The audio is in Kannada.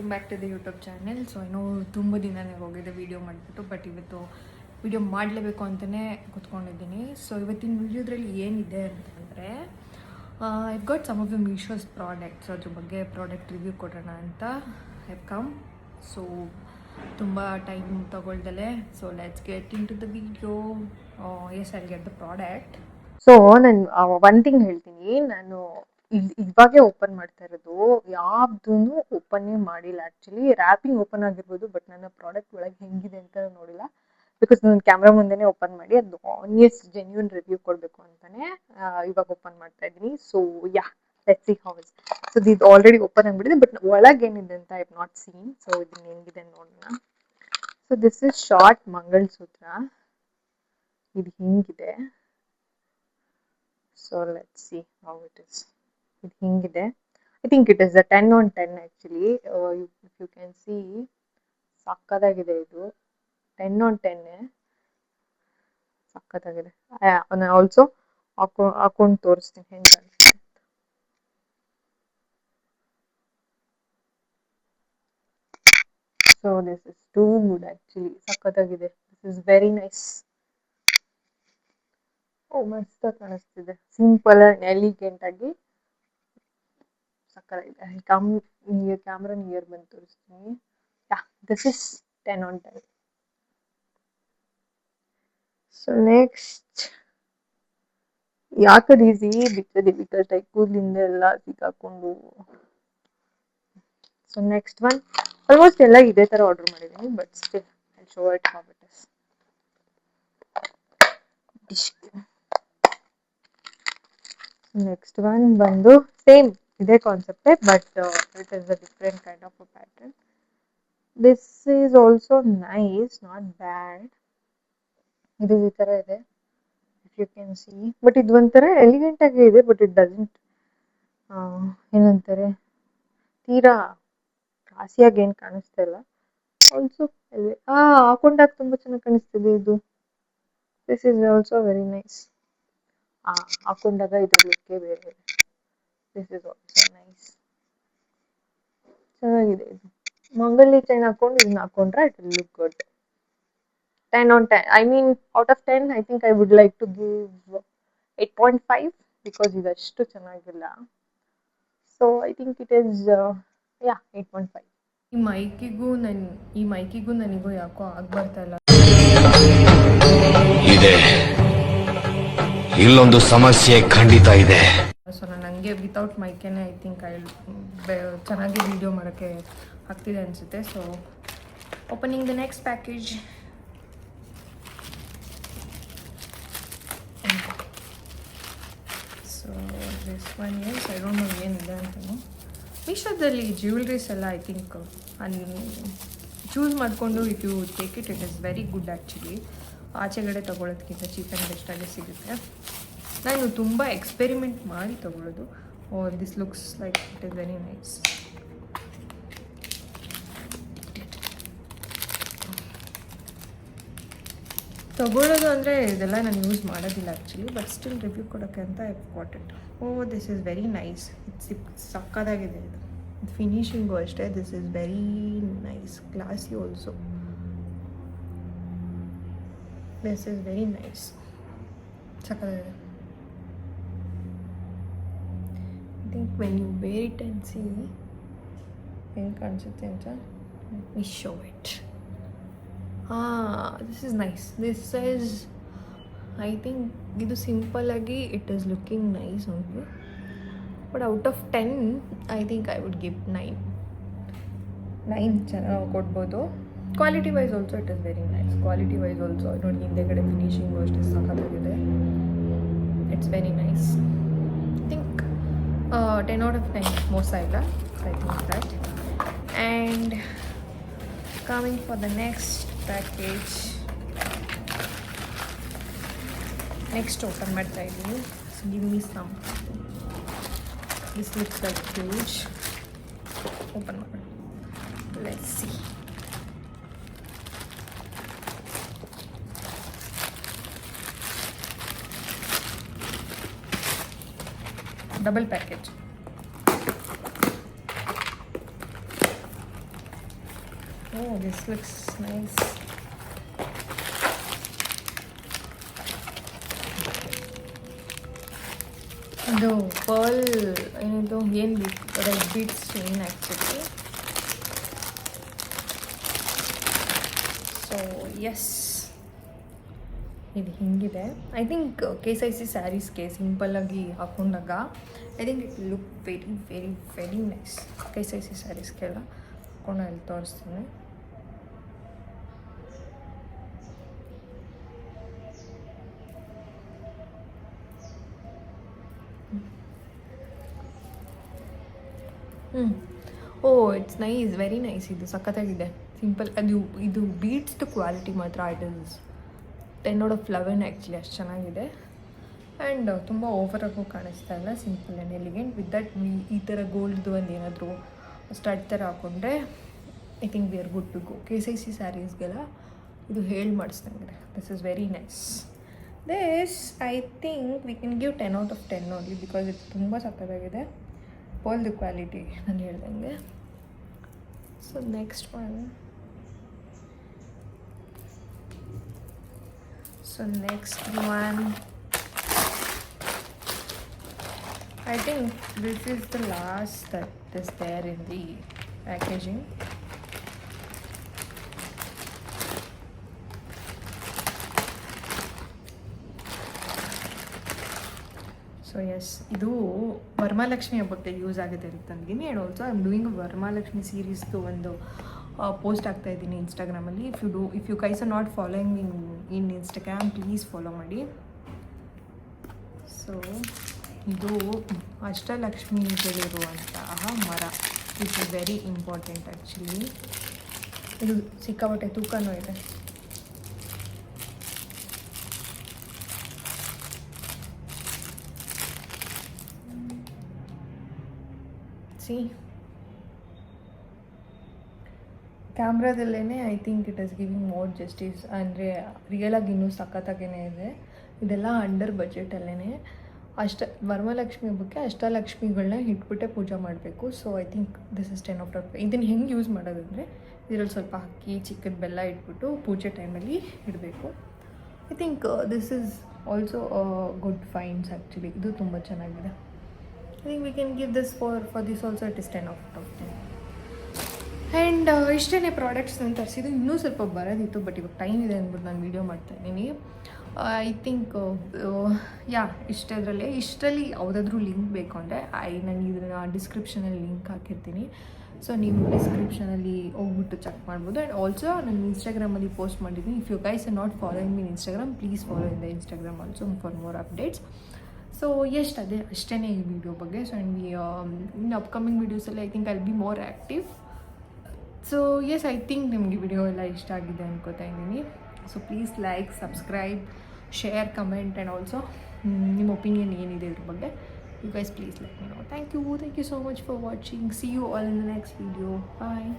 Welcome back to the YouTube channel. So ಇನ್ನೂ ತುಂಬ ದಿನನೇ ಹೋಗಿದೆ ವೀಡಿಯೋ ಮಾಡಿಬಿಟ್ಟು, ಬಟ್ ಇವತ್ತು ವೀಡಿಯೋ ಮಾಡಲೇಬೇಕು ಅಂತಲೇ ಕೂತ್ಕೊಂಡಿದ್ದೀನಿ. ಸೊ ಇವತ್ತಿನ ವೀಡಿಯೋದ್ರಲ್ಲಿ ಏನಿದೆ ಅಂತಂದರೆ, I got some of the Meesho's products, ಅದ್ರ ಬಗ್ಗೆ ಪ್ರಾಡಕ್ಟ್ ರಿವ್ಯೂ ಕೊಡೋಣ ಅಂತ ಐ ಕಮ್. ಸೊ ತುಂಬ ಟೈಮ್ ತೊಗೊಳ್ದಲೆ, so let's get in to the video. Yes, I get the product. So ನಾನು ಒಂದು ಥಿಂಗ್ ಹೇಳ್ತೀನಿ, ನಾನು ಇವಾಗೆ ಓಪನ್ ಮಾಡ್ತಾ ಇರೋದು, ಯಾವ್ದೂ ಓಪನ್ನೇ ಮಾಡಿಲ್ಲ. ಆ್ಯಕ್ಚುಲಿ ರ್ಯಾಪಿಂಗ್ ಓಪನ್ ಆಗಿರ್ಬೋದು, ಬಟ್ ನನ್ನ ಪ್ರಾಡಕ್ಟ್ ಒಳಗೆ ಹೆಂಗಿದೆ ಅಂತ ನೋಡಿಲ್ಲ. ಬಿಕಾಸ್ ನಾನು ಕ್ಯಾಮ್ರಾ ಮುಂದೆನೇ ಓಪನ್ ಮಾಡಿ ಅದು ಆನೆಸ್ಟ್ ಜೆನ್ಯೂನ್ ರಿವ್ಯೂ ಕೊಡಬೇಕು ಅಂತಲೇ ಇವಾಗ ಓಪನ್ ಮಾಡ್ತಾ ಇದ್ದೀನಿ. So ya, let's see how is. So ಇದು ಆಲ್ರೆಡಿ ಓಪನ್ ಆಗಿಬಿಟ್ಟಿದೆ, ಬಟ್ ಒಳಗೆ ಏನಿದೆ ಅಂತ I have not seen. So ಇದನ್ನ ಹೆಂಗಿದೆ ನೋಡೋಣ. So this is short mangalsutra. ಇದು ಹಿಂಗಿದೆ. So let's see how it is. ಇದು ಹಿಂಗಿದೆ. I think it is a 10/10 actually. If you can see, ಸಕ್ಕತ್ತಾಗಿದೆ ಇದು. 10/10 ಸಕ್ಕತ್ತಾಗಿದೆ. ನಾನು ಆಲ್ಸೋ ಹಾಕೊಂಡು ತೋರಿಸ್ತೀನಿ ಹೆಂಗೆ ಕಾಣಿಸ್ತೀನಿ. So this is too good actually, ಸಕ್ಕತ್ತಾಗಿದೆ. This is very nice. Oh, ಮಸ್ತ್ ಕಾಣಿಸ್ತಿದೆ. ಸಿಂಪಲ್ ಆ್ಯಂಡ್ ಎಲಿಗೆಂಟ್ ಆಗಿ ಸಕ್ಕತ್ತಾಗಿದೆ. ಕ್ಯಾಮ್ರಾ ನಿಯರ್ ಬಂದು ತೋರಿಸ್ತೀನಿ. ಯಾ, ದಿಸ್ ಇಸ್ 10/10. ಸೊ ನೆಕ್ಸ್ಟ್, ಯಾಕೆ ಈಸಿ ಬಿಕಾಸ್ ಟೈ ಕೂದಲಿಂದ ಎಲ್ಲ ಸಿಕ್ಕಾಕೊಂಡು. ಸೊ ನೆಕ್ಸ್ಟ್ ಒನ್, ಆಲ್ಮೋಸ್ಟ್ ಎಲ್ಲ ಇದೇ ಥರ ಆರ್ಡರ್ ಮಾಡಿದ್ದೀನಿ, but still I show it how it is. Next one ಬಂದು ಸೇಮ್ ಇದೇ ಕಾನ್ಸೆಪ್ಟೇ, but it is a different kind of a pattern. This is also nice, not bad. ಇದು ಈ ಥರ ಇದೆ, if you can see. But ಇದು ಒಂಥರ ಎಲಿಗೆಂಟ್ ಆಗಿ ಇದೆ, ಬಟ್ ಇಟ್ ಡಸಂಟ್ ಏನಂತಾರೆ, ತೀರಾ ರಾಸಿಯಾಗಿ ಏನು ಕಾಣಿಸ್ತಾ ಇಲ್ಲ. ಆಲ್ಸೋ ಹಾಕೊಂಡಾಗ ತುಂಬ ಚೆನ್ನಾಗಿ ಕಾಣಿಸ್ತಿದೆ ಇದು. This is also very nice. ಹಾಕೊಂಡಾಗ ಇದ್ರ ಲುಕ್ಕೇ ಬೇರೆ. ದಿಸ್ ಇಸ್ ಆಲ್ಸೋ ನೈಸ್, ಚೆನ್ನಾಗಿದೆ ಇದು. ಮಂಗಲಿ ಚೈನ್ ಹಾಕೊಂಡು ಇದನ್ನ ಹಾಕೊಂಡ್ರೆ it will look good. 10/10. I mean, out of 10, I think I would like to give 8.5 because ಇದಷ್ಟು ಚೆನ್ನಾಗಿಲ್ಲ. So I think it is 8.5. ಈ ಮೈಕಿಗೂ ನನಗೂ ಯಾಕೋ ಆಗ್ಬರ್ತಾ ಇಲ್ಲ. ಇದೆ, ಇಲ್ಲೊಂದು ಸಮಸ್ಯೆ ಖಂಡಿತ ಇದೆ. ಸೊ ನಾನು ನನಗೆ ವಿತೌಟ್ ಮೈಕೇನೆ ಐ ಥಿಂಕ್ ಚೆನ್ನಾಗಿ ವಿಡಿಯೋ ಮಾಡೋಕ್ಕೆ ಆಗ್ತಿದೆ ಅನಿಸುತ್ತೆ. So opening the next package. So this one is, I don't know ಏನಿದೆ ಅಂತಲೂ. ಮೀಶೋದಲ್ಲಿ ಜ್ಯುವೆಲ್ರೀಸ್ ಎಲ್ಲ ಐ ಥಿಂಕ್ ಅಲ್ಲಿ ಚೂಸ್ ಮಾಡಿಕೊಂಡು if you take it is very good actually. ಆಚೆಗಡೆ ತೊಗೊಳೋದಕ್ಕಿಂತ ಚೀಪ್ ಆ್ಯಂಡ್ ಬೆಸ್ಟಾಗಿ ಸಿಗುತ್ತೆ. ನಾನು ತುಂಬ ಎಕ್ಸ್ಪೆರಿಮೆಂಟ್ ಮಾಡಿ ತೊಗೊಳ್ಳೋದು. This looks like it is very nice. ತೊಗೊಳ್ಳೋದು ಅಂದರೆ ಇದೆಲ್ಲ ನಾನು ಯೂಸ್ ಮಾಡೋದಿಲ್ಲ ಆ್ಯಕ್ಚುಲಿ, ಬಟ್ ಸ್ಟಿಲ್ ರಿವ್ಯೂ ಕೊಡೋಕ್ಕೆ ಅಂತ I got it. This is very nice. ಸಕ್ಕತ್ತಾಗಿದೆ ಇದು. ಫಿನಿಶಿಂಗು ಅಷ್ಟೇ, this is very nice, classy also. This is very nice, ಸಕ್ಕತ್ತಾಗಿದೆ. I think when you wear it and see ಹೆಂಗೆ ಕಾಣಿಸುತ್ತೆ ಅಂತ, we show it. This is nice. This is, I think ಇದು ಸಿಂಪಲ್ಲಾಗಿ it is looking nice only, but out of 10 I think I would give 9 ಚೆನ್ನಾಗಿ ಕೊಡ್ಬೋದು. Quality wise also it is very nice. Quality wise also ನೋಡಿ, ಹಿಂದೆಗಡೆ ಫಿನಿಶಿಂಗು ಅಷ್ಟೇ ಸಖತ್ತಾಗಿದೆ. It's very nice. I think 10/10 ಮೋಸ ಇಲ್ಲ. I think that. And coming for the next package. Next open ಮಾಡ್ತಾ ಇದ್ದೀನಿ. Give me some. This looks like huge. Open ಮಾಡೋಣ, let's see. Double package. Oh, this looks nice. ಇದು ಪರ್ಲ್ ಏನಿದು ಏನು red beads chain actually. So yes, ಇದು ಹಿಂಗಿದೆ. ಐ ಥಿಂಕ್ KSIC ಸ್ಯಾರೀಸ್ಗೆ ಸಿಂಪಲ್ಲಾಗಿ ಹಾಕೊಂಡಾಗ I think it look very very very nice. KSIC ಸ್ಯಾರೀಸ್ಗೆಲ್ಲ ಹಾಕೊಂಡು ಅಲ್ಲಿ ತೋರಿಸ್ತೀನಿ. Oh it's nice, very nice. ಇದು ಸಖತ್ತಾಗಿದೆ, ಸಿಂಪಲ್. ಇದು ಬೀಟ್ಸ್ದು ಕ್ವಾಲಿಟಿ ಮಾತ್ರ ಇಟ್ ಇಸ್ 10/11 ಆ್ಯಕ್ಚುಲಿ, ಅಷ್ಟು ಚೆನ್ನಾಗಿದೆ. ಆ್ಯಂಡ್ ತುಂಬ ಓವರಾಗೂ ಕಾಣಿಸ್ತಾ ಇಲ್ಲ, simple and elegant. With that ಈ ಥರ ಗೋಲ್ಡ್ದು ಒಂದು ಏನಾದರೂ ಸ್ಟಡ್ ಥರ ಹಾಕ್ಕೊಂಡ್ರೆ I think we are good to go. KSIC ಸ್ಯಾರೀಸ್ಗೆಲ್ಲ ಇದು ಹೇಳಿ ಮಾಡಿಸ್ದಂಗಿದೆ. This is very nice. This I think we can give 10/10 only, because ಇದು ತುಂಬ ಸಕ್ಕತ್ತಾಗಿದೆ. ಪರ್ಲ್ದು ಕ್ವಾಲಿಟಿ ನಾನು ಹೇಳ್ದಂಗೆ. So next one. I think this is the last that is there in the packaging. So yes, ಇದು ವರಮಹಾಲಕ್ಷ್ಮಿ ಹಬ್ಬಕ್ಕೆ ಯೂಸ್ ಆಗುತ್ತೆ ಅಂತ ಅಂದಿದ್ದೀನಿ. And also I am doing Varamahalakshmi ಸೀರೀಸ್ದು ಒಂದು ಪೋಸ್ಟ್ ಆಗ್ತಾ ಇದ್ದೀನಿ ಇನ್ಸ್ಟಾಗ್ರಾಮಲ್ಲಿ. If you guys are not following in Instagram, please follow ಮಾಡಿ. ಸೊ ಇದು ಅಷ್ಟಲಕ್ಷ್ಮಿಗಳಿರುವಂತಹ ಮರ. It's very important actually. ಇದು ಸಿಕ್ಕಾಪಟ್ಟೆ ತೂಕನೂ ಇದೆ. ಸಿ, ಕ್ಯಾಮ್ರಾದಲ್ಲೇ I think it is giving more justice. ಅಂದರೆ ರಿಯಲಾಗಿ ಇನ್ನೂ ಸಖತ್ತಾಗೇ ಇದೆ. ಇದೆಲ್ಲ ಅಂಡರ್ ಬಜೆಟಲ್ಲೇ. ವರಮಹಾಲಕ್ಷ್ಮಿ ಹಬ್ಬಕ್ಕೆ ಅಷ್ಟಲಕ್ಷ್ಮಿಗಳನ್ನ ಇಟ್ಬಿಟ್ಟೆ ಪೂಜೆ ಮಾಡಬೇಕು. So I think this is 10/10. ಇದನ್ನು ಹೆಂಗೆ ಯೂಸ್ ಮಾಡೋದಂದರೆ ಇದರಲ್ಲಿ ಸ್ವಲ್ಪ ಅಕ್ಕಿ, ಚಿಕ್ಕದ ಬೆಲ್ಲ ಇಟ್ಬಿಟ್ಟು ಪೂಜೆ ಟೈಮಲ್ಲಿ ಇಡಬೇಕು. I think this is also good finds actually. ಇದು ತುಂಬ ಚೆನ್ನಾಗಿದೆ. I think we can give this for this also it is 10/10. And ಇಷ್ಟೇ ಪ್ರಾಡಕ್ಟ್ಸ್ ನಾನು ತರಿಸಿದ್ದು. ಇನ್ನೂ ಸ್ವಲ್ಪ ಬರೋದಿತ್ತು, ಬಟ್ ಇವಾಗ ಟೈಮ್ ಇದೆ ಅಂದ್ಬಿಟ್ಟು ನಾನು ವೀಡಿಯೋ ಮಾಡ್ತಾಯಿದ್ದೀನಿ. ಐ ಥಿಂಕ್ ಇಷ್ಟರಲ್ಲಿ ಯಾವುದಾದ್ರೂ ಲಿಂಕ್ ಬೇಕು ಅಂದರೆ ನಾನು ಇದನ್ನು ಡಿಸ್ಕ್ರಿಪ್ಷನಲ್ಲಿ ಲಿಂಕ್ ಹಾಕಿರ್ತೀನಿ. ಸೊ ನೀವು ಡಿಸ್ಕ್ರಿಪ್ಷನಲ್ಲಿ ಹೋಗ್ಬಿಟ್ಟು ಚೆಕ್ ಮಾಡ್ಬೋದು. ಆ್ಯಂಡ್ ಆಲ್ಸೋ ನಾನು ಇನ್ಸ್ಟಾಗ್ರಾಮಲ್ಲಿ ಪೋಸ್ಟ್ ಮಾಡಿದ್ದೀನಿ. If you guys are not following in Instagram, please follow in the Instagram also for more updates. So ಅಷ್ಟೇ ಈ ವಿಡಿಯೋ ಬಗ್ಗೆ. ಸೊ ಆ್ಯಂಡ್ ಇನ್ ಅಪ್ಕಮಿಂಗ್ ವೀಡಿಯೋಸಲ್ಲಿ I think I will be more active. So I think ನಿಮಗೆ ವಿಡಿಯೋ ಎಲ್ಲ ಇಷ್ಟ ಆಗಿದೆ ಅನ್ಕೋತಾ ಇದ್ದೀನಿ. So please like, subscribe, share, comment and also ನಿಮ್ಮ ಒಪಿನಿಯನ್ ಏನಿದೆ ಇದ್ರ ಬಗ್ಗೆ. You guys please let me know. Thank you so much for watching. See you all in the next video. Bye.